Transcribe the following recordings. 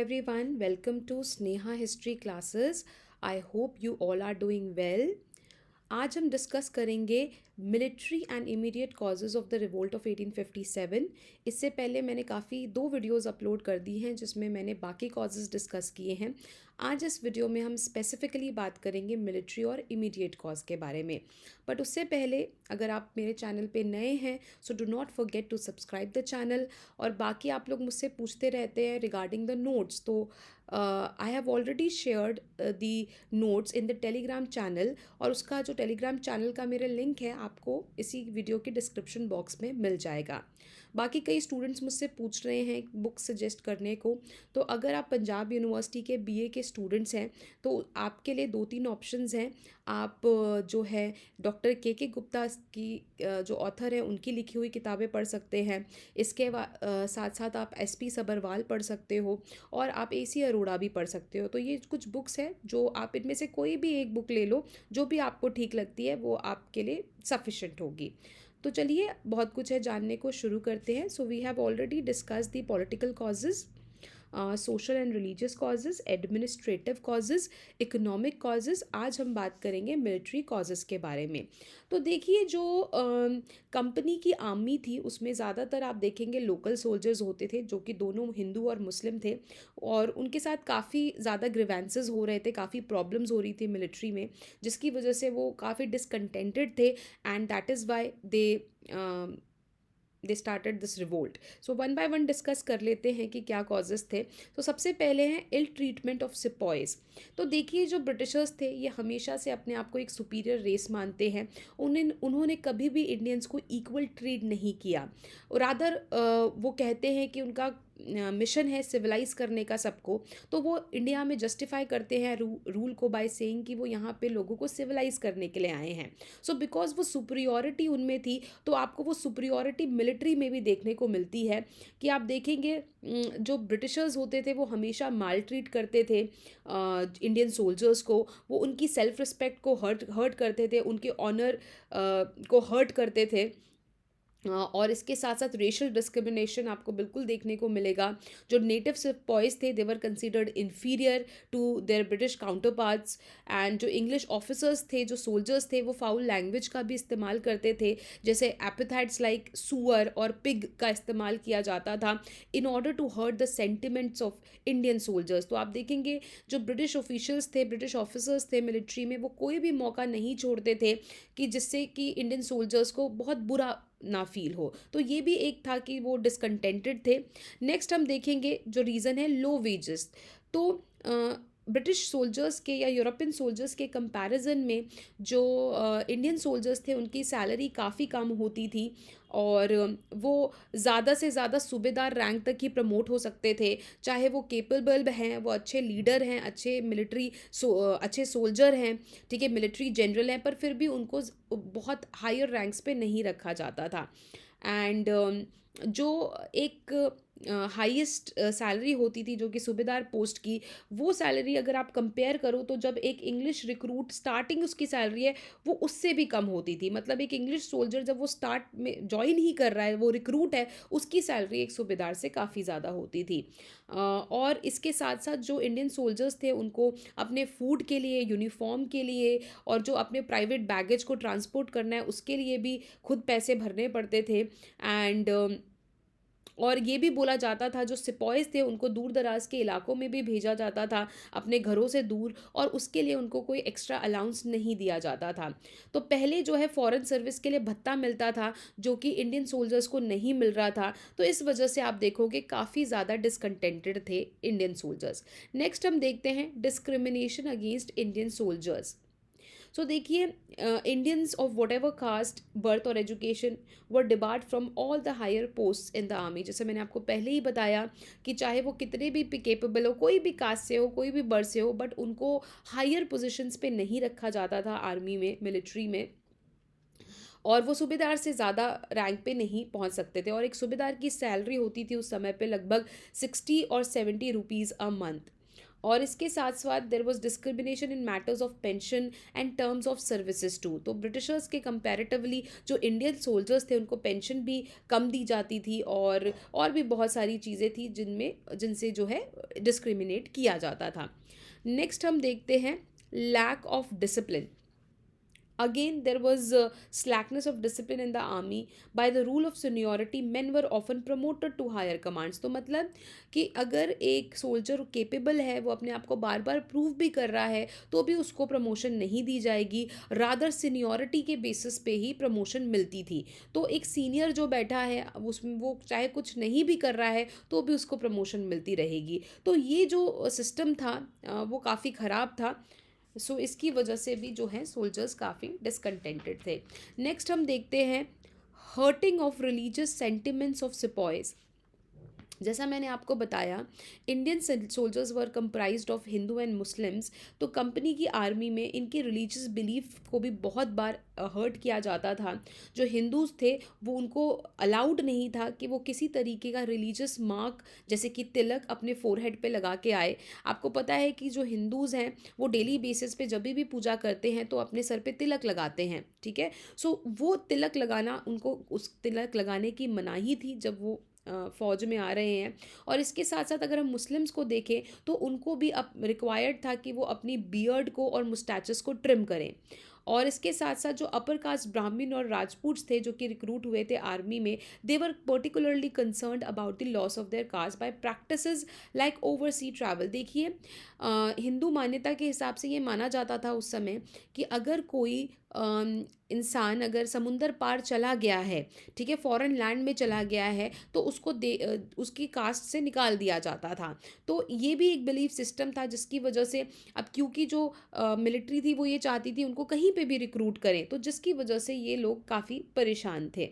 everyone, welcome to Sneha History Classes. I hope you all are doing well. आज हम discuss करेंगे military and immediate causes of the revolt of 1857। इससे पहले मैंने काफ़ी 2 videos upload कर दी हैं जिसमें मैंने बाकी कॉजेज़ डिस्कस किए हैं। आज इस वीडियो में हम स्पेसिफिकली बात करेंगे मिलिट्री और इमीडिएट कॉज के बारे में। बट उससे पहले अगर आप मेरे चैनल पे नए हैं so do not forget to subscribe the channel. और बाकी आप लोग मुझसे पूछते रहते हैं रिगार्डिंग द नोट्स, तो I have already shared the notes in the Telegram channel, और उसका जो टेलीग्राम चैनल का मेरा लिंक है आपको इसी वीडियो के डिस्क्रिप्शन बॉक्स में मिल जाएगा। बाकी कई स्टूडेंट्स मुझसे पूछ रहे हैं बुक सजेस्ट करने को, तो अगर आप पंजाब यूनिवर्सिटी के बीए के स्टूडेंट्स हैं तो आपके लिए 2-3 ऑप्शंस हैं। आप जो है डॉक्टर के गुप्ता की जो ऑथर है उनकी लिखी हुई किताबें पढ़ सकते हैं। इसके साथ साथ आप एसपी सबरवाल पढ़ सकते हो और आप एसी अरोड़ा भी पढ़ सकते हो। तो ये कुछ बुक्स हैं जो आप इनमें से कोई भी एक बुक ले लो, जो भी आपको ठीक लगती है वो आपके लिए सफिशेंट होगी। तो चलिए बहुत कुछ है जानने को, शुरू करते हैं। So we have already discuss the political causes, social and religious causes, administrative causes, economic causes. आज हम बात करेंगे मिलिट्री कॉजेज़ के बारे में। तो देखिए जो कंपनी की आर्मी थी उसमें ज़्यादातर आप देखेंगे लोकल सोल्जर्स होते थे जो कि दोनों हिंदू और मुस्लिम थे, और उनके साथ काफ़ी ज़्यादा ग्रीवेंसेस हो रहे थे, काफ़ी प्रॉब्लम्स हो रही थी मिलिट्री में, जिसकी वजह से वो काफ़ी डिसकंटेंटेड थे and that is why they started this revolt. So one by one discuss कर लेते हैं कि क्या कॉजेज़ थे। तो सबसे पहले हैं इल ट्रीटमेंट ऑफ सिपॉयज़। तो देखिए जो ब्रिटिशर्स थे ये हमेशा से अपने आप को एक सुपीरियर रेस मानते हैं। उन्होंने कभी भी इंडियंस को इक्वल ट्रीट नहीं किया। रादर वो कहते हैं कि उनका मिशन है सिविलाइज करने का सबको, तो वो इंडिया में जस्टिफाई करते हैं रूल को बाय सेइंग कि वो यहाँ पे लोगों को सिविलाइज करने के लिए आए हैं। सो बिकॉज वो सुपरियॉरिटी उनमें थी, तो आपको वो सुपरियॉरिटी मिलिट्री में भी देखने को मिलती है कि आप देखेंगे जो ब्रिटिशर्स होते थे वो हमेशा माल ट्रीट करते थे इंडियन सोल्जर्स को। वो उनकी सेल्फ रिस्पेक्ट को हर्ट करते थे, उनके ऑनर को हर्ट करते थे। और इसके साथ साथ रेशियल डिस्क्रिमिनेशन आपको बिल्कुल देखने को मिलेगा। जो नेटिव सिपॉयज़ थे they were considered inferior to their British counterparts, and जो इंग्लिश ऑफिसर्स थे, जो सोल्जर्स थे, वो फाउल लैंग्वेज का भी इस्तेमाल करते थे, जैसे एपिथेट्स लाइक सुअर और पिग का इस्तेमाल किया जाता था in order to hurt the sentiments of Indian soldiers. तो आप देखेंगे जो ब्रिटिश ऑफिशियल्स थे, ब्रिटिश ऑफिसर्स थे मिलिट्री में, वो कोई भी मौका नहीं छोड़ते थे कि जिससे कि इंडियन सोल्जर्स को बहुत बुरा ना फील हो। तो ये भी एक था कि वो डिसकंटेंटेड थे। नेक्स्ट हम देखेंगे जो रीज़न है लो वेजेस। तो ब्रिटिश सोल्जर्स के या यूरोपियन सोल्जर्स के कंपैरिजन में जो इंडियन सोल्जर्स थे उनकी सैलरी काफ़ी कम होती थी, और वो ज़्यादा से ज़्यादा सूबेदार रैंक तक ही प्रमोट हो सकते थे। चाहे वो केपेबल हैं, वो अच्छे लीडर हैं, अच्छे अच्छे सोल्जर हैं, ठीक है, मिलिट्री जनरल हैं, पर फिर भी उनको बहुत हायर रैंक्स पे नहीं रखा जाता था। एंड जो एक हाईएस्ट सैलरी होती थी जो कि सूबेदार पोस्ट की, वो सैलरी अगर आप कंपेयर करो तो जब एक इंग्लिश रिक्रूट स्टार्टिंग उसकी सैलरी है वो उससे भी कम होती थी। मतलब एक इंग्लिश सोल्जर जब वो स्टार्ट में ज्वाइन ही कर रहा है, वो रिक्रूट है, उसकी सैलरी एक सूबेदार से काफ़ी ज़्यादा होती थी। और इसके साथ साथ जो इंडियन सोल्जर्स थे उनको अपने फूड के लिए, यूनिफॉर्म के लिए, और जो अपने प्राइवेट बैगेज को ट्रांसपोर्ट करना है उसके लिए भी खुद पैसे भरने पड़ते थे। एंड और ये भी बोला जाता था जो सिपॉयज़ थे उनको दूर दराज के इलाकों में भी भेजा जाता था, अपने घरों से दूर, और उसके लिए उनको कोई एक्स्ट्रा अलाउंस नहीं दिया जाता था। तो पहले जो है फॉरेन सर्विस के लिए भत्ता मिलता था जो कि इंडियन सोल्जर्स को नहीं मिल रहा था, तो इस वजह से आप देखोगे काफ़ी ज़्यादा डिसकंटेंटेड थे इंडियन सोल्जर्स। नेक्स्ट हम देखते हैं discrimination against Indian soldiers. So देखिए Indians of whatever caste, birth और education were debarred from all the higher post in the army. जैसे मैंने आपको पहले ही बताया कि चाहे वो कितने भी केपेबल हो, कोई भी कास्ट से हो, कोई भी बर्थ से हो, बट उनको हायर पोजिशंस पे नहीं रखा जाता था आर्मी में, मिलिट्री में, और वो सूबेदार से ज़्यादा रैंक पे नहीं पहुंच सकते थे। और एक सूबेदार की सैलरी होती थी उस समय पे लगभग 60 और 70 रुपीज़ अ मंथ। और इसके साथ साथ there was discrimination in matters of pension and terms of services too. तो ब्रिटिशर्स के कंपैरेटिवली जो इंडियन सोल्जर्स थे उनको पेंशन भी कम दी जाती थी, और भी बहुत सारी चीज़ें थी जिनसे जो है डिस्क्रिमिनेट किया जाता था। नेक्स्ट हम देखते हैं lack of discipline. Again, there was slackness of discipline in the army. By the rule of seniority, men were often promoted to higher commands. तो मतलब कि अगर एक सोल्जर केपेबल है, वो अपने आप को बार बार प्रूव भी कर रहा है, तो भी उसको प्रमोशन नहीं दी जाएगी, रादर सीनियरिटी के बेसिस पे ही प्रमोशन मिलती थी। तो एक सीनियर जो बैठा है उसमें वो चाहे कुछ नहीं भी कर रहा है तो भी उसको प्रमोशन मिलती रहेगी। तो ये जो सिस्टम था वो काफ़ी ख़राब था। सो इसकी वजह से भी जो है सोल्जर्स काफ़ी डिसकंटेंटेड थे। नेक्स्ट हम देखते हैं hurting of religious sentiments of sepoys. जैसा मैंने आपको बताया, Indian soldiers were comprised of Hindu and Muslims. तो कंपनी की आर्मी में इनकी रिलीजियस बिलीफ को भी बहुत बार हर्ट किया जाता था। जो हिंदूज़ थे वो उनको अलाउड नहीं था कि वो किसी तरीके का रिलीजियस मार्क जैसे कि तिलक अपने फोरहेड पे लगा के आए। आपको पता है कि जो हिंदूज़ हैं वो डेली बेसिस पे जब भी पूजा करते हैं तो अपने सर पे तिलक लगाते हैं, ठीक है। सो वो तिलक लगाना, उनको उस तिलक लगाने की मनाही थी जब वो फ़ौज में आ रहे हैं। और इसके साथ साथ अगर हम मुस्लिम्स को देखें तो उनको भी अब रिक्वायर्ड था कि वो अपनी बियर्ड को और मुस्टैचेस को ट्रिम करें। और इसके साथ साथ जो अपर कास्ट ब्राह्मण और राजपूट्स थे जो कि रिक्रूट हुए थे आर्मी में, they were particularly concerned about the loss of their caste by practices like oversea travel. देखिए, हिंदू मान्यता के हिसाब से ये माना जाता था उस समय कि अगर कोई इंसान अगर समुंदर पार चला गया है, ठीक है, फॉरेन लैंड में चला गया है, तो उसको उसकी कास्ट से निकाल दिया जाता था। तो ये भी एक बिलीफ सिस्टम था जिसकी वजह से अब क्योंकि जो मिलिट्री थी वो ये चाहती थी उनको कहीं पे भी रिक्रूट करें, तो जिसकी वजह से ये लोग काफ़ी परेशान थे।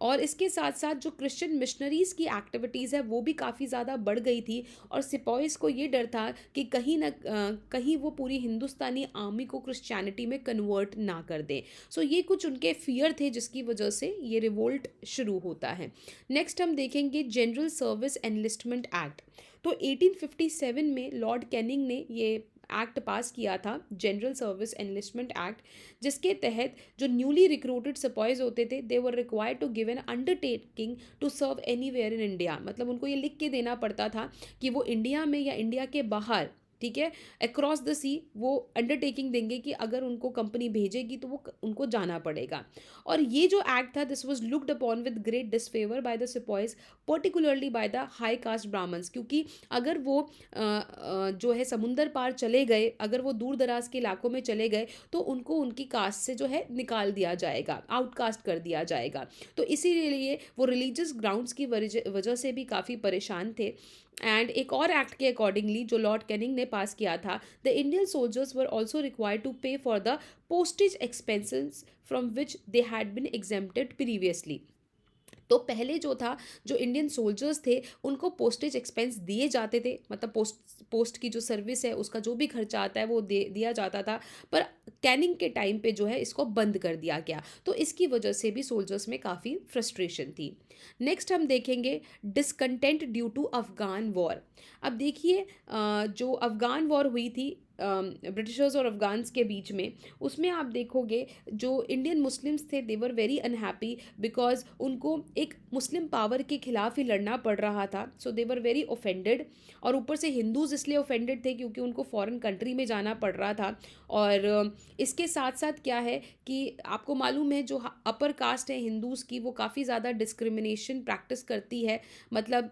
और इसके साथ साथ जो क्रिश्चियन मिशनरीज़ की एक्टिविटीज़ है वो भी काफ़ी ज़्यादा बढ़ गई थी। और सिपॉइज़ को ये डर था कि कहीं वो पूरी हिंदुस्तानी आर्मी को क्रिश्चियनिटी में कन्वर्ट ना कर दें। सो ये कुछ उनके फियर थे जिसकी वजह से ये रिवोल्ट शुरू होता है। नेक्स्ट हम देखेंगे जनरल सर्विस एनलिस्टमेंट एक्ट। तो 1857 में लॉर्ड कैनिंग ने ये एक्ट पास किया था, जनरल सर्विस एनलिस्टमेंट एक्ट, जिसके तहत जो न्यूली रिक्रूटेड सिपॉइज होते थे they were required to give an undertaking to serve anywhere in India. मतलब उनको ये लिख के देना पड़ता था कि वो इंडिया में या इंडिया के बाहर, ठीक है, अक्रॉस द सी वो अंडरटेकिंग देंगे कि अगर उनको कंपनी भेजेगी तो वो उनको जाना पड़ेगा। और ये जो एक्ट था this was looked upon with great disfavour by the sepoys, particularly by the high caste Brahmins. क्योंकि अगर वो जो है समुंदर पार चले गए, अगर वो दूर दराज के इलाकों में चले गए तो उनको उनकी कास्ट से जो है निकाल दिया जाएगा, आउटकास्ट कर दिया जाएगा। तो इसीलिए वो रिलीजियस ग्राउंड्स की वजह से भी काफ़ी परेशान थे। एंड एक और एक्ट के अकॉर्डिंगली जो लॉर्ड कैनिंग ने पास किया था, the Indian soldiers were also required to pay for the postage expenses from which they had been exempted previously. तो पहले जो था, जो इंडियन सोल्जर्स थे उनको पोस्टेज एक्सपेंस दिए जाते थे, मतलब पोस्ट की जो सर्विस है उसका जो भी खर्चा आता है वो दिया जाता था। पर कैनिंग के टाइम पे जो है इसको बंद कर दिया गया। तो इसकी वजह से भी सोल्जर्स में काफ़ी फ्रस्ट्रेशन थी। नेक्स्ट हम देखेंगे discontent due to Afghan war. अब देखिए, जो अफ़गान वॉर हुई थी ब्रिटिशर्स और अफ़गान्स के बीच में, उसमें आप देखोगे जो इंडियन मुस्लिम्स थे they were very unhappy because उनको एक मुस्लिम पावर के खिलाफ ही लड़ना पड़ रहा था। सो दे वर वेरी ऑफेंडेड। और ऊपर से हिंदूज़ इसलिए ऑफेंडेड थे क्योंकि उनको फॉरेन कंट्री में जाना पड़ रहा था। और इसके साथ साथ क्या है कि आपको मालूम है जो अपर कास्ट है हिंदूज़ की वो काफ़ी ज़्यादा डिस्क्रिमिनेशन प्रैक्टिस करती है। मतलब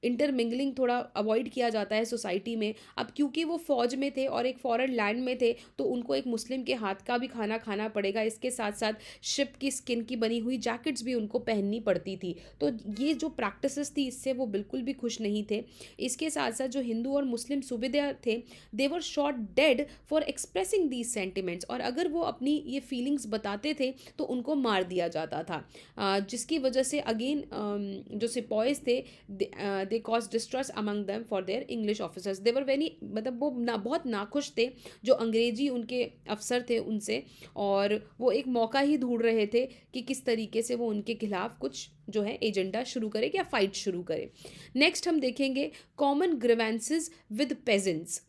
इंटरमिंगलिंग थोड़ा अवॉइड किया जाता है सोसाइटी में। अब क्योंकि वो फ़ौज में थे और एक फॉरेन लैंड में थे तो उनको एक मुस्लिम के हाथ का भी खाना खाना पड़ेगा। इसके साथ साथ शिप की स्किन की बनी हुई जैकेट्स भी उनको पहननी पड़ती थी। तो ये जो प्रैक्टिसेस थी इससे वो बिल्कुल भी खुश नहीं थे। इसके साथ साथ जो हिंदू और मुस्लिम सूबेदार थे they were shot dead for expressing these sentiments. और अगर वो अपनी ये फीलिंग्स बताते थे तो उनको मार दिया जाता था, जिसकी वजह से अगेन जो सिपॉइज थे they cause distrust among them for their English officers. They were very, मतलब वो बहुत नाखुश थे जो अंग्रेजी उनके अफसर थे उनसे, और वो एक मौका ही ढूंढ रहे थे कि किस तरीके से वो उनके खिलाफ कुछ जो है एजेंडा शुरू करे या फाइट शुरू करे। नेक्स्ट हम देखेंगे कॉमन ग्रीवेंसेस विद पेजेंट्स।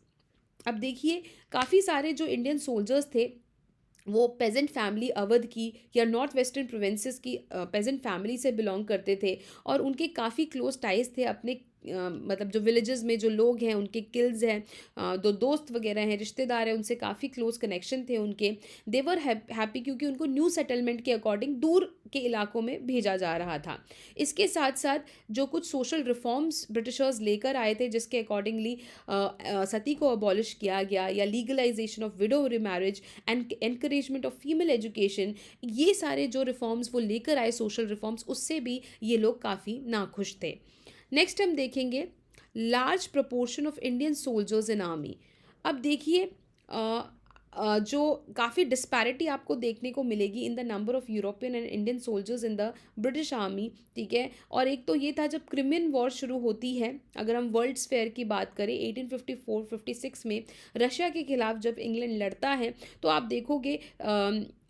अब देखिए काफ़ी सारे जो इंडियन सोल्जर्स थे वो पेजेंट फैमिली अवध की या नॉर्थ वेस्टर्न प्रोविंसेस की पेजेंट फैमिली से बिलोंग करते थे, और उनके काफ़ी क्लोज टाइज थे अपने मतलब जो विलेजेस में जो लोग हैं उनके किल्स हैं, दो दोस्त वगैरह हैं, रिश्तेदार हैं, उनसे काफ़ी क्लोज कनेक्शन थे उनके। देवर हैप्पी क्योंकि उनको न्यू सेटलमेंट के अकॉर्डिंग दूर के इलाकों में भेजा जा रहा था। इसके साथ साथ जो कुछ सोशल रिफॉर्म्स ब्रिटिशर्स लेकर आए थे जिसके अकॉर्डिंगली सती को अबॉलिश किया गया, या legalisation of window marriage and encouragement of female education, ये सारे जो रिफॉर्म्स वो लेकर आए सोशल रिफॉर्म्स, उससे भी ये लोग काफ़ी नाखुश थे। नेक्स्ट हम देखेंगे large proportion of Indian soldiers in army. अब देखिए जो काफ़ी डिस्पैरिटी आपको देखने को मिलेगी in the number of European and Indian soldiers in the British army, ठीक है। और एक तो ये था जब क्रिमियन वॉर शुरू होती है, अगर हम वर्ल्ड्स फेयर की बात करें 1854-56 में रशिया के खिलाफ जब इंग्लैंड लड़ता है, तो आप देखोगे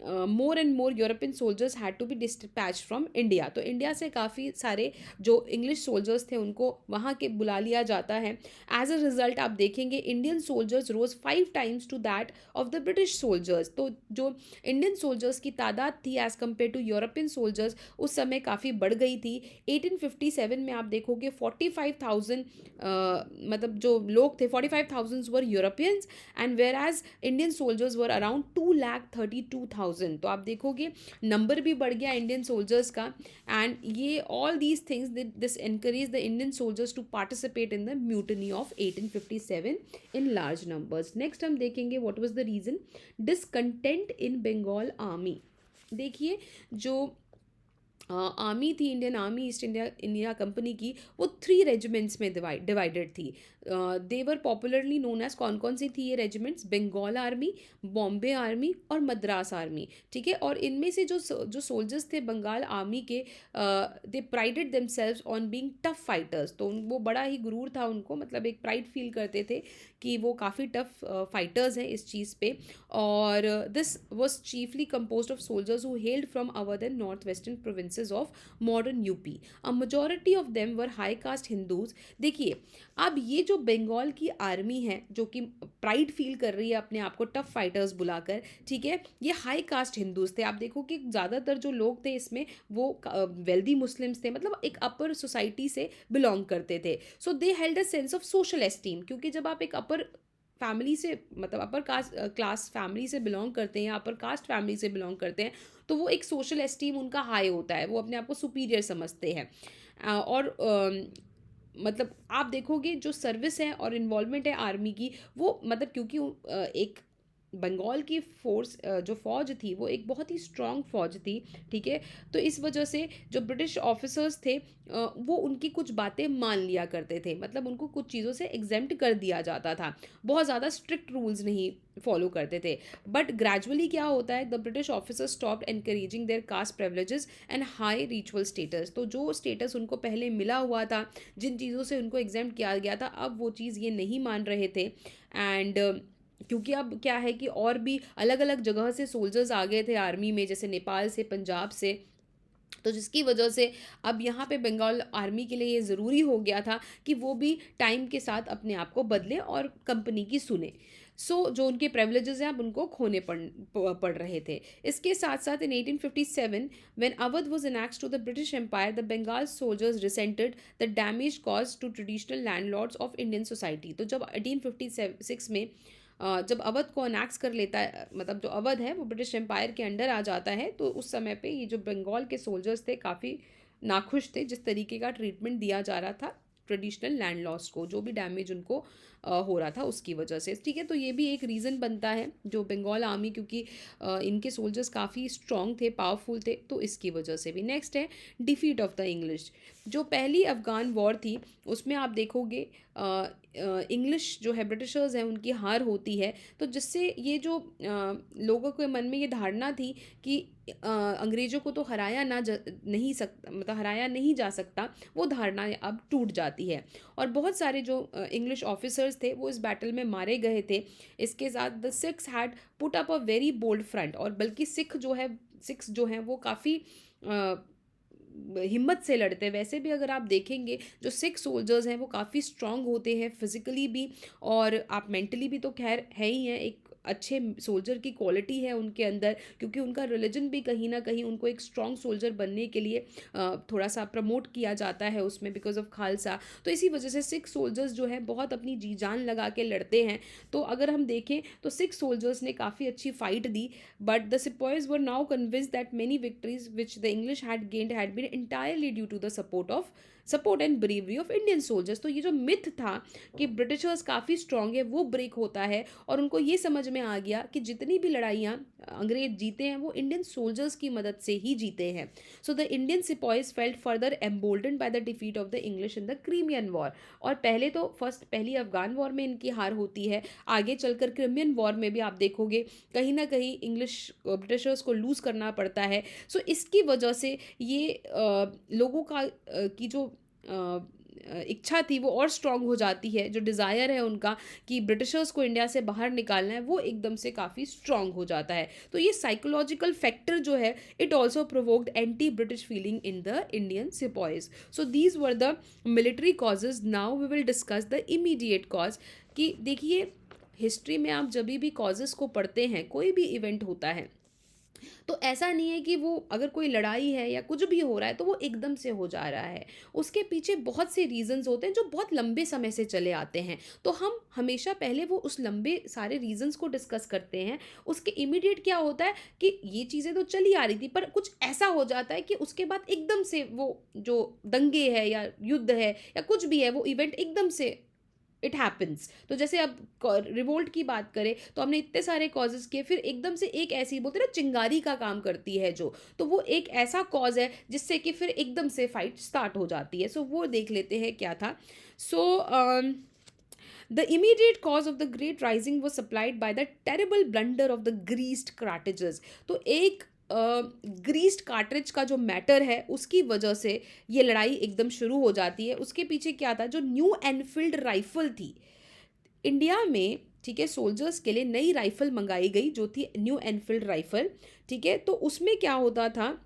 more and more European soldiers had to be dispatch from India. तो इंडिया से काफ़ी सारे जो इंग्लिश सोल्जर्स थे उनको वहाँ के बुला लिया जाता है। एज अ रिजल्ट आप देखेंगे Indian soldiers rose 5 times to that of the British soldiers. तो जो इंडियन सोल्जर्स की तादाद थी as compared to European soldiers उस समय काफ़ी बढ़ गई थी। 1857 में आप देखोगे 45,000 मतलब जो लोग थे 45,000 were Europeans, and whereas Indian soldiers were around 2,32,000। तो आप देखोगे नंबर भी बढ़ गया इंडियन सोल्जर्स का, एंड ये all these things this encourage the Indian soldiers to participate in the mutiny of 1857 in large numbers. Next हम देखेंगे what was the reason discontent in Bengal army. देखिए जो आर्मी थी Indian army East India company की, वो 3 regiments में divided थी। देवर popularly known as, कौन कौन सी थी ये regiments? Bengal army, Bombay army और मद्रास आर्मी, ठीक है। और इनमें से जो सोल्जर्स थे बंगाल आर्मी के, they prided themselves on being tough fighters. तो वो बड़ा ही गुरूर था उनको, मतलब एक प्राइड फील करते थे कि वो काफ़ी टफ फाइटर्स हैं इस चीज़ पे। और this was chiefly compose of soldiers who held from Awadh and north western provinces of modern UP. A majority of them were high caste Hindus. देखिए अब ये जो बंगाल की आर्मी है जो कि प्राइड फील कर रही है अपने आप को टफ फाइटर्स बुलाकर, ठीक है, ये हाई कास्ट हिंदूज थे। आप देखो कि ज़्यादातर जो लोग थे इसमें वो वेल्दी मुस्लिम्स थे, मतलब एक अपर सोसाइटी से बिलोंग करते थे। So they held a sense of social esteem, क्योंकि जब आप एक अपर फैमिली से, मतलब अपर कास्ट क्लास फैमिली से बिलोंग करते हैं या अपर कास्ट फैमिली से बिलोंग करते हैं, तो वो एक सोशल एस्टीम उनका हाई होता है, वो अपने आप को सुपीरियर समझते हैं। और मतलब आप देखोगे जो सर्विस है और इन्वॉल्वमेंट है आर्मी की, वो मतलब क्योंकि एक बंगाल की फोर्स जो फ़ौज थी वो एक बहुत ही स्ट्रॉन्ग फ़ौज थी, ठीक है। तो इस वजह से जो ब्रिटिश ऑफिसर्स थे वो उनकी कुछ बातें मान लिया करते थे, मतलब उनको कुछ चीज़ों से एग्जेम्प्ट कर दिया जाता था, बहुत ज़्यादा स्ट्रिक्ट रूल्स नहीं फॉलो करते थे। बट ग्रेजुअली क्या होता है, the British officers stopped encouraging their caste privileges and high ritual status. तो जो स्टेटस उनको पहले मिला हुआ था, जिन चीज़ों से उनको एग्जेम्प्ट किया गया था, अब वो चीज़ ये नहीं मान रहे थे। एंड क्योंकि अब क्या है कि और भी अलग अलग जगह से सोल्जर्स आ गए थे आर्मी में, जैसे नेपाल से, पंजाब से, तो जिसकी वजह से अब यहाँ पे बंगाल आर्मी के लिए ये ज़रूरी हो गया था कि वो भी टाइम के साथ अपने आप को बदले और कंपनी की सुने। जो उनके प्रिविलेजेस हैं अब उनको खोने पड़ रहे थे। इसके साथ साथ in 1857 when Awadh was annexed to the British empire, the Bengal soldiers resented the damage caused to traditional landlords of Indian society. तो जब 1856 में जब अवध को अनेक्स कर लेता है, मतलब जो अवध है वो ब्रिटिश एम्पायर के अंडर आ जाता है, तो उस समय पे ये जो बंगाल के सोल्जर्स थे काफ़ी नाखुश थे जिस तरीके का ट्रीटमेंट दिया जा रहा था ट्रेडिशनल लैंड लॉर्ड्स को, जो भी डैमेज उनको हो रहा था उसकी वजह से, ठीक है। तो ये भी एक रीज़न बनता है, जो बंगाल आर्मी, क्योंकि इनके सोल्जर्स काफ़ी स्ट्रॉन्ग थे, पावरफुल थे, तो इसकी वजह से भी। नेक्स्ट है डिफीट ऑफ द इंग्लिश। जो पहली अफ़गान वॉर थी उसमें आप देखोगे इंग्लिश जो है, ब्रिटिशर्स हैं, उनकी हार होती है। तो जिससे ये जो लोगों के मन में ये धारणा थी कि अंग्रेज़ों को तो नहीं सकता, मतलब हराया नहीं जा सकता, वो धारणा अब टूट जाती है। और बहुत सारे जो इंग्लिश ऑफिसर्स थे वो इस बैटल में मारे गए थे। इसके साथ the Sikhs had put up a very bold front, और बल्कि सिक्स जो हैं वो काफ़ी हिम्मत से लड़ते हैं। वैसे भी अगर आप देखेंगे जो सिख सोल्जर्स हैं वो काफ़ी स्ट्रांग होते हैं फिजिकली भी, और आप मेंटली भी तो खैर है ही हैं। एक अच्छे सोल्जर की क्वालिटी है उनके अंदर, क्योंकि उनका रिलीजन भी कहीं ना कहीं उनको एक स्ट्रांग सोल्जर बनने के लिए थोड़ा सा प्रमोट किया जाता है उसमें, बिकॉज ऑफ खालसा। तो इसी वजह से सिख सोल्जर्स जो है बहुत अपनी जी जान लगा के लड़ते हैं। तो अगर हम देखें तो सिख सोल्जर्स ने काफ़ी अच्छी fight the, but the sepoys were now convinced that many victories which the English had gained had been entirely due to the support and bravery of Indian soldiers। तो ये जो मिथ था कि ब्रिटिशर्स काफ़ी strong है, वो break होता है, और उनको ये समझ में आ गया कि जितनी भी लड़ाइयाँ अंग्रेज जीते हैं वो इंडियन सोल्जर्स की मदद से ही जीते हैं। So the Indian sepoys felt further embolden by the defeat of the English in the Crimean war. और पहली अफगान वॉर में इनकी हार होती है। आगे चलकर क्रीमियन वॉर में भी आप देखोगे कहीं ना कहीं ब्रिटिशर्स को लूज़ करना पड़ता है। सो इसकी वजह से ये लोगों का की जो इच्छा थी वो और स्ट्रांग हो जाती है। जो डिज़ायर है उनका कि ब्रिटिशर्स को इंडिया से बाहर निकालना है, वो एकदम से काफ़ी स्ट्रांग हो जाता है। तो ये साइकोलॉजिकल फैक्टर जो है, it also provoked anti British feeling in the Indian sepoys. So these were the military causes. Now we will discuss the immediate cause. कि देखिए, हिस्ट्री में आप जब भी कॉजेज़ को पढ़ते हैं, कोई भी इवेंट होता है, तो ऐसा नहीं है कि वो अगर कोई लड़ाई है या कुछ भी हो रहा है तो वो एकदम से हो जा रहा है। उसके पीछे बहुत से रीज़न्स होते हैं जो बहुत लंबे समय से चले आते हैं। तो हम हमेशा पहले वो उस लंबे सारे रीज़न्स को डिस्कस करते हैं। उसके इमीडिएट क्या होता है कि ये चीज़ें तो चली आ रही थी, पर कुछ ऐसा हो जाता है कि उसके बाद एकदम से वो जो दंगे है या युद्ध है या कुछ भी है, वो इवेंट एकदम से इट हैपन्स। तो जैसे अब रिवोल्ट की बात करें तो हमने इतने सारे कॉजेज़ किए, फिर एकदम से एक ऐसी बोलते हैं ना, चिंगारी का काम करती है जो, तो वो एक ऐसा कॉज है जिससे कि फिर एकदम से फाइट स्टार्ट हो जाती है। सो वो देख लेते हैं क्या था। सो the immediate cause of the great rising was supplied by the terrible blunder of the greased cartridges। तो एक ग्रीस्ड कार्ट्रिज का जो मैटर है उसकी वजह से ये लड़ाई एकदम शुरू हो जाती है। उसके पीछे क्या था, जो न्यू एनफील्ड राइफल थी इंडिया में, ठीक है, सोल्जर्स के लिए नई राइफल मंगाई गई जो थी न्यू एनफील्ड राइफल, ठीक है। तो उसमें क्या होता था,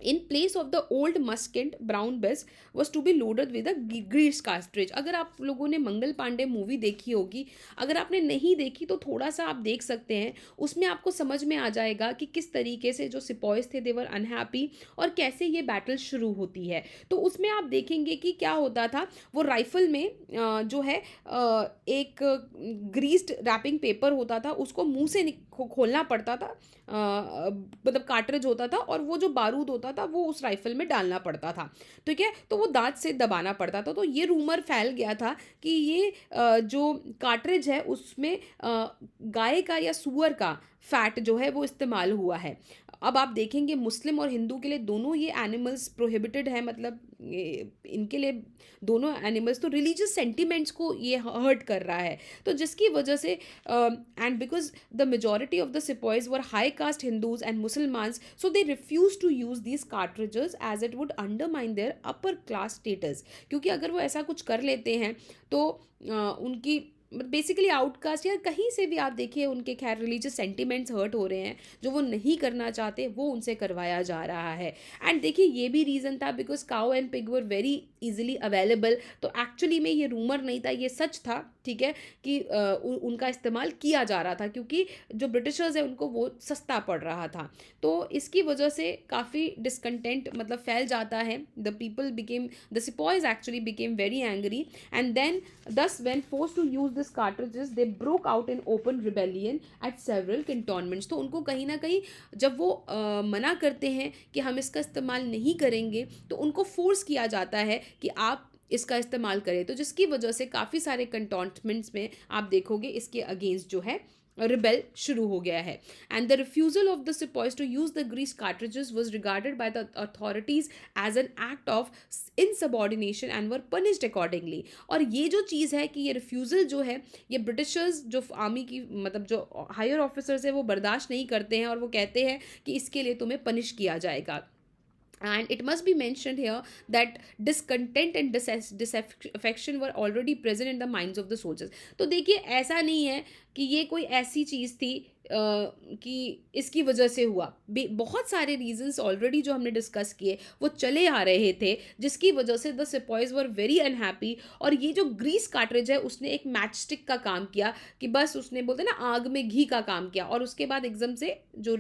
in place of the old musket Brown Bess was to be loaded with a grease cartridge. अगर आप लोगों ने मंगल पांडे मूवी देखी होगी, अगर आपने नहीं देखी तो थोड़ा सा आप देख सकते हैं, उसमें आपको समझ में आ जाएगा कि किस तरीके से जो सिपॉयज थे देवर अनहैप्पी और कैसे ये बैटल शुरू होती है। तो उसमें आप देखेंगे कि क्या होता था, वो राइफल में जो है एक ग्रीस्ड रैपिंग पेपर होता था, उसको मुंह से खोलना पड़ता था, मतलब कार्ट्रिज होता था, और वो जो बारूद होता था वो उस राइफल में डालना पड़ता था, ठीक है। तो वो दांत से दबाना पड़ता था। तो ये रूमर फैल गया था कि ये जो कार्ट्रिज है उसमें गाय का या सुअर का फैट जो है वो इस्तेमाल हुआ है। अब आप देखेंगे मुस्लिम और हिंदू के लिए दोनों ये एनिमल्स प्रोहिबिटेड है, मतलब इनके लिए दोनों एनिमल्स, तो रिलीजियस सेंटिमेंट्स को ये हर्ट कर रहा है। तो जिसकी वजह से and because the majority of the sepoys were high caste Hindus and Musalmans, so they refuse to use these cartridges as it would undermine their upper class status. क्योंकि अगर वो ऐसा कुछ कर लेते हैं तो उनकी बेसिकली आउटकास्ट, या कहीं से भी आप देखिए उनके खैर रिलीजियस सेंटिमेंट्स हर्ट हो रहे हैं, जो वो नहीं करना चाहते वो उनसे करवाया जा रहा है। एंड देखिए ये भी रीज़न था because cow and pig were very easily available. तो एक्चुअली में ये रूमर नहीं था, ये सच था, ठीक है, कि उनका इस्तेमाल किया जा रहा था क्योंकि जो ब्रिटिशर्स है उनको वो सस्ता पड़ रहा था। तो इसकी वजह से काफ़ी डिसकंटेंट मतलब फैल जाता है। The sepoys actually became very angry, and then thus when forced to use this cartridges they broke out in open rebellion at several cantonments। तो उनको कहीं ना कहीं जब वो मना करते हैं कि हम इसका इस्तेमाल नहीं करेंगे, तो उनको फोर्स किया जाता है कि आप इसका इस्तेमाल करें, तो जिसकी वजह से काफ़ी सारे कंटोनमेंट्स में आप देखोगे इसके अगेंस्ट जो है रिबेल शुरू हो गया है। And the refusal of the sepoys to use the grease cartridges was regarded by the authorities as an act of insubordination and were punished accordingly. और ये जो चीज़ है कि ये रिफ्यूज़ल जो है, ये ब्रिटिशर्स जो आर्मी की मतलब जो हायर ऑफिसर्स है वो बर्दाश्त नहीं करते हैं और वो कहते हैं कि इसके लिए तुम्हें पनिश किया जाएगा। And it must be mentioned here that discontent and disaffection were already present in the minds of the soldiers. तो देखिए ऐसा नहीं है कि ये कोई ऐसी चीज़ थी कि इसकी वजह से हुआ। बहुत सारे रीजंस ऑलरेडी जो हमने डिस्कस किए वो चले आ रहे थे, जिसकी वजह से the sepoys were very unhappy. और ये जो ग्रीस कार्ट्रिज है उसने एक मैच स्टिक का काम किया कि बस उसने बोलते ना आग में घी का काम किया, और उसके बाद एकदम से जो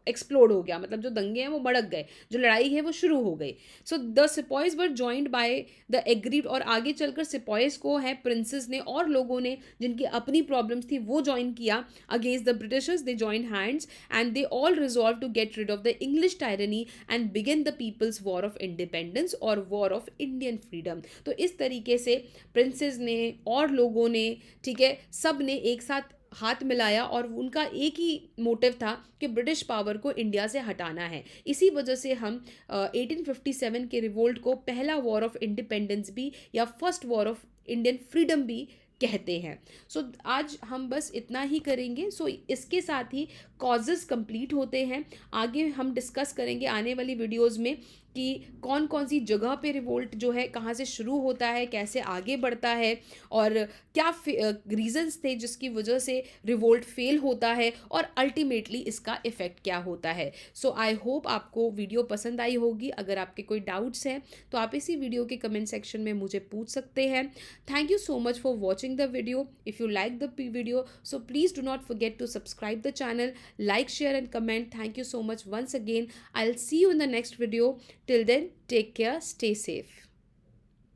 एक्सप्लोड हो गया, मतलब जो दंगे हैं वो भड़क गए, जो लड़ाई है वो शुरू हो गई। So the sepoys were joined by the agreed, और आगे चलकर सिपॉइज को है प्रिंसेस ने और लोगों ने जिनकी अपनी प्रॉब्लम्स थी वो ज्वाइन किया against the Britishers. They join hands and they all resolve to get rid of the English tyranny and begin the people's war of independence और वॉर ऑफ इंडियन फ्रीडम। तो इस तरीके से प्रिंसेस ने और लोगों ने, ठीक है, सब ने एक साथ हाथ मिलाया और उनका एक ही मोटिव था कि ब्रिटिश पावर को इंडिया से हटाना है। इसी वजह से हम 1857 के रिवोल्ट को पहला वॉर ऑफ इंडिपेंडेंस भी या first war of Indian freedom भी कहते हैं। सो आज हम बस इतना ही करेंगे। सो इसके साथ ही कॉजेज़ कंप्लीट होते हैं। आगे हम डिस्कस करेंगे आने वाली वीडियोस में कि कौन कौन सी जगह पे रिवोल्ट जो है कहाँ से शुरू होता है, कैसे आगे बढ़ता है, और क्या रीजंस थे जिसकी वजह से रिवोल्ट फेल होता है, और अल्टीमेटली इसका इफ़ेक्ट क्या होता है। सो आई होप आपको वीडियो पसंद आई होगी। अगर आपके कोई डाउट्स हैं तो आप इसी वीडियो के कमेंट सेक्शन में मुझे पूछ सकते हैं। Thank you so much for watching the video. If you like the video, so please do not forget to subscribe the channel, like, share and comment. Thank you so much once again. I'll see you in the next video. Till then, take care, stay safe.